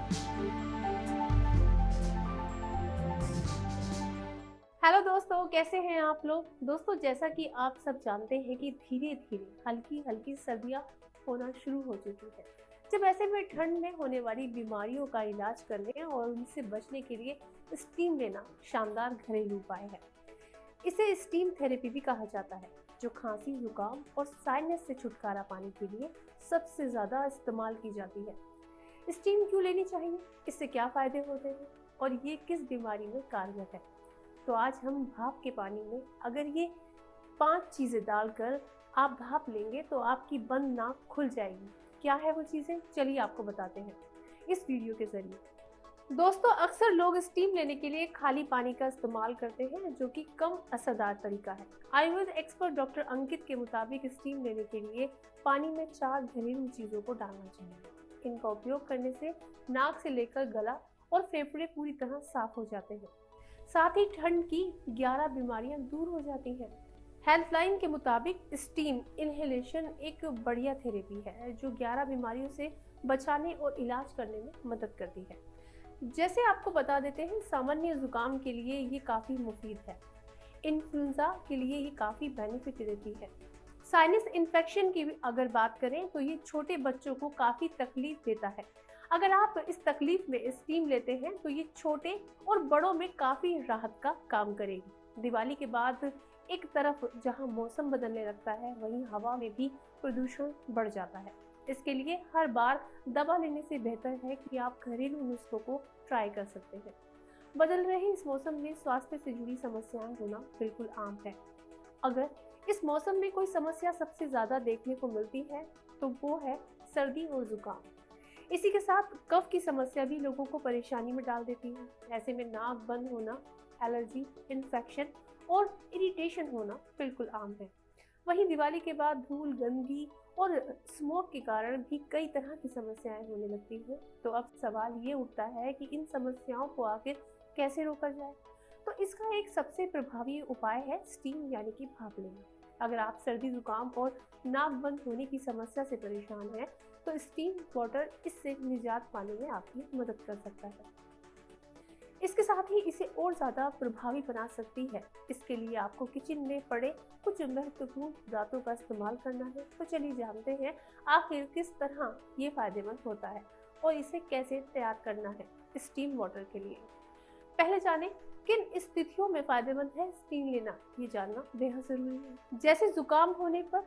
Hello दोस्तों, कैसे हैं आप लोग। दोस्तों, जैसा कि आप सब जानते हैं कि धीरे धीरे हल्की हल्की सर्दियां होना शुरू हो चुकी है। जब ऐसे में ठंड में होने वाली बीमारियों का इलाज करने और उनसे बचने के लिए स्टीम लेना शानदार घरेलू उपाय है। इसे स्टीम थेरेपी भी कहा जाता है, जो खांसी, जुकाम और साइनस से छुटकारा पाने के लिए सबसे ज्यादा इस्तेमाल की जाती है। स्टीम क्यों लेनी चाहिए, इससे क्या फायदे होते हैं और ये किस बीमारी में कारगर है। तो आज हम भाप के पानी में अगर ये 5 चीजें डालकर आप भाप लेंगे तो आपकी बंद नाक खुल जाएगी। क्या है वो चीजें, चलिए आपको बताते हैं इस वीडियो के जरिए। दोस्तों, अक्सर लोग स्टीम लेने के लिए खाली पानी का इस्तेमाल करते हैं, जो कि कम असरदार तरीका है। आयुर्वेद एक्सपर्ट डॉक्टर अंकित के मुताबिक स्टीम लेने के लिए पानी में 4 घरेलू चीजों को डालना चाहिए। इनका उपयोग करने से नाक से लेकर गला और फेफड़े पूरी तरह साफ हो जाते हैं। साथ ही ठंड की 11 बीमारियां दूर हो जाती हैं। हेल्पलाइन के मुताबिक स्टीम इनहेलेशन एक बढ़िया थेरेपी है, जो 11 बीमारियों से बचाने और इलाज करने में मदद करती है। जैसे आपको बता देते हैं, सामान्य जुकाम के लिए ये काफी मुफीद है। इन्फ्लुएंजा के लिए ये काफी बेनिफिट देती है। साइनस इन्फेक्शन की अगर बात करें तो ये छोटे बच्चों को काफी तकलीफ देता है। अगर आप इस तकलीफ में स्टीम लेते हैं तो ये छोटे और बड़ों में काफी राहत का काम करेगी। दिवाली के बाद एक तरफ जहां मौसम बदलने लगता है, वहीं हवा में भी प्रदूषण बढ़ जाता है। इसके लिए हर बार दवा लेने से बेहतर है कि आप घरेलू नुस्खों को ट्राई कर सकते हैं। बदल रहे इस मौसम में स्वास्थ्य से जुड़ी समस्याएं होना बिल्कुल आम है। अगर इस मौसम में कोई समस्या सबसे ज्यादा देखने को मिलती है तो वो है सर्दी और जुकाम। इसी के साथ कफ की समस्या भी लोगों को परेशानी में डाल देती है। ऐसे में नाक बंद होना, एलर्जी, इन्फेक्शन और इरिटेशन होना बिल्कुल आम है। वहीं दिवाली के बाद धूल, गंदगी और स्मोक के कारण भी कई तरह की समस्याएं होने लगती हैं। तो अब सवाल ये उठता है कि इन समस्याओं को आखिर कैसे रोका जाए। तो इसका एक सबसे प्रभावी उपाय है स्टीम यानी कि भाप लेना। अगर आप सर्दी, जुकाम और नाक बंद होने की समस्या से परेशान हैं, तो स्टीम वाटर इससे निजात पाने में आपकी मदद कर सकता है। इसके साथ ही इसे और ज़्यादा प्रभावी बना सकती है। इसके लिए आपको किचन में पड़े कुछ महत्वपूर्ण पदार्थों का इस्तेमाल करना है। तो चलिए जानते हैं आखिर किस तरह ये फायदेमंद होता है और इसे कैसे तैयार करना है स्टीम वाटर के लिए। पहले जानें किन स्थितियों में फायदेमंद है स्टीम लेना, ये जानना बेहद जरूरी है। जैसे जुकाम होने पर,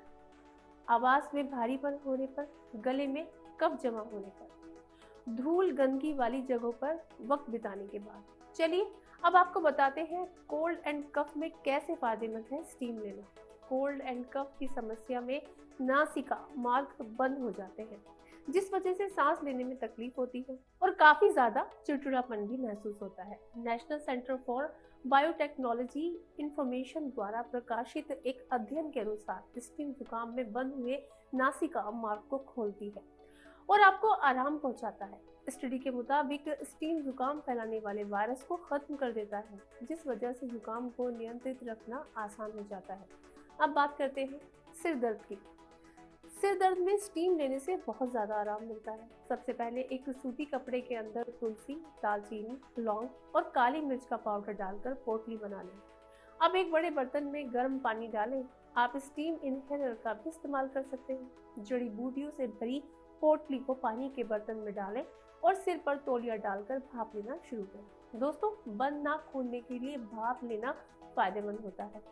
आवाज में भारीपन होने पर, गले में कफ जमा होने पर, धूल गंदगी वाली जगहों पर वक्त बिताने के बाद। चलिए अब आपको बताते हैं कोल्ड एंड कफ में कैसे फायदेमंद है स्टीम लेना। कोल्ड एंड कफ की समस्या में नासिका मार्ग बंद हो जाते हैं, जिस वजह से सांस लेने में तकलीफ होती है और काफी ज्यादा चिड़चिड़ापन भी महसूस होता है। National centre for biotechnology information द्वारा प्रकाशित एक अध्ययन के अनुसार स्टीम जुकाम में बंद हुए नासिका मार्ग को खोलती है और आपको आराम पहुंचाता है। स्टडी के मुताबिक स्टीम जुकाम फैलाने वाले वायरस को खत्म कर देता है, जिस वजह से जुकाम को नियंत्रित रखना आसान हो जाता है। अब बात करते हैं सिर दर्द की। सिर दर्द में स्टीम लेने से बहुत ज़्यादा आराम मिलता है। सबसे पहले एक सूती कपड़े के अंदर तुलसी, दालचीनी, लौंग और काली मिर्च का पाउडर डालकर पोटली बना लें। अब एक बड़े बर्तन में गर्म पानी डालें। आप स्टीम इनहेलर का भी इस्तेमाल कर सकते हैं। जड़ी बूटियों से भरी पोटली को पानी के बर्तन में डालें और सिर पर तौलिया डालकर भाप लेना शुरू करें। दोस्तों, बंद नाक खोलने के लिए भाप लेना फायदेमंद होता है।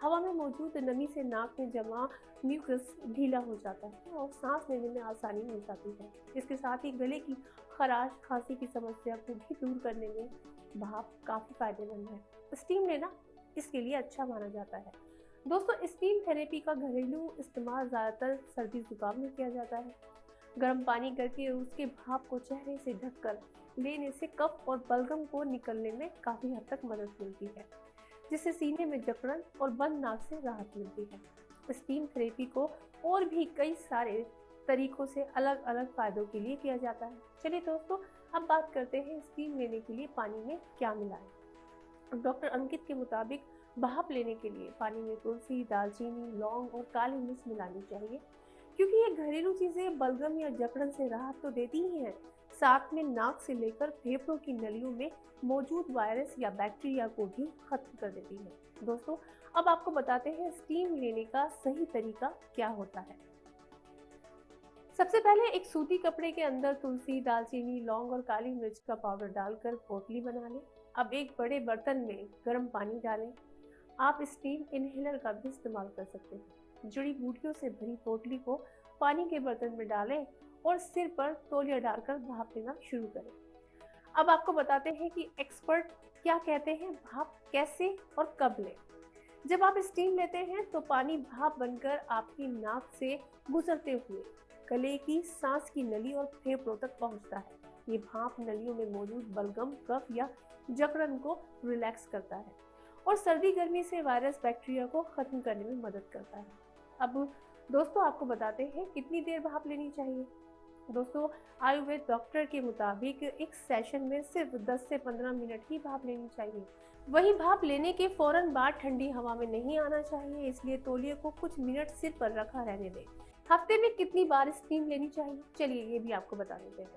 हवा में मौजूद नमी से नाक में जमा म्यूकस ढीला हो जाता है और सांस लेने में आसानी हो जाती है। इसके साथ ही गले की खराश, खांसी की समस्या को भी दूर करने में भाप काफी फायदेमंद है। स्टीम लेना इसके लिए अच्छा माना जाता है। दोस्तों, स्टीम थेरेपी का घरेलू इस्तेमाल ज्यादातर सर्दी जुकाम में किया जाता है। गर्म पानी करके उसके भाप को चेहरे से ढककर लेने से कफ और बलगम को निकलने में काफी हद तक मदद मिलती है, जिससे सीने में जकड़न और बंद नाक से राहत मिलती है। स्टीम थेरेपी को और भी कई सारे तरीकों से अलग अलग फायदों के लिए किया जाता है। चलिए दोस्तों, अब बात करते हैं स्टीम लेने के लिए पानी में क्या मिलाएं। डॉक्टर अंकित के मुताबिक भाप लेने के लिए पानी में तुलसी, दालचीनी, लौंग और काली मिर्च मिलानी चाहिए। क्योंकि ये घरेलू चीजें बलगम या जकड़न से राहत तो देती ही हैं, साथ में नाक से लेकर फेफड़ों की नलियों में मौजूद वायरस या बैक्टीरिया को भी खत्म कर देती है। दोस्तों, अब आपको बताते हैं स्टीम लेने का सही तरीका क्या होता है। सबसे पहले एक सूती कपड़े के अंदर तुलसी, दालचीनी, लौंग और काली मिर्च का पाउडर डालकर पोटली बना लें। अब एक बड़े बर्तन में गर्म पानी डालें। आप स्टीम इनहेलर का भी इस्तेमाल कर सकते हैं। जड़ी बूटियों से भरी पोटली को पानी के बर्तन में डालें और सिर पर तौलिया डालकर भाप लेना शुरू करें। अब आपको बताते हैं कि एक्सपर्ट क्या कहते हैं, भाप कैसे और कब लें। जब आप स्टीम लेते हैं तो पानी भाप बनकर आपकी नाक से गुजरते हुए गले की सांस की नली और फेफड़ों तक पहुंचता है। ये भाप नलियों में मौजूद बलगम, कफ या जकड़न को रिलैक्स करता है और सर्दी गर्मी से वायरस बैक्टीरिया को खत्म करने में मदद करता है। अब दोस्तों, आपको बताते हैं कितनी देर भाप लेनी चाहिए। दोस्तों, आयुर्वेद डॉक्टर के मुताबिक एक सेशन में सिर्फ 10 से 15 मिनट ही भाप लेनी चाहिए। वहीं भाप लेने के फौरन बाद ठंडी हवा में नहीं आना चाहिए, इसलिए तौलिए को कुछ मिनट सिर पर रखा रहने दें। हफ्ते में कितनी बार स्टीम लेनी चाहिए, चलिए ये भी आपको बता देते हैं।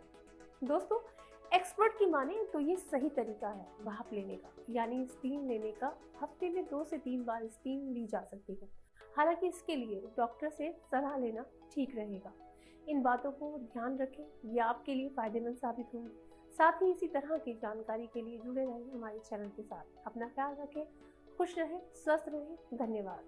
दोस्तों, एक्सपर्ट की माने तो ये सही तरीका है भाप लेने का, यानी स्टीम लेने का। हफ्ते में 2 से 3 बार स्टीम ली जा सकती है। हालांकि इसके लिए डॉक्टर से सलाह लेना ठीक रहेगा। इन बातों को ध्यान रखें, ये आपके लिए फायदेमंद साबित होंगे। साथ ही इसी तरह की जानकारी के लिए जुड़े रहें हमारे चैनल के साथ। अपना ख्याल रखें, खुश रहें, स्वस्थ रहें। धन्यवाद।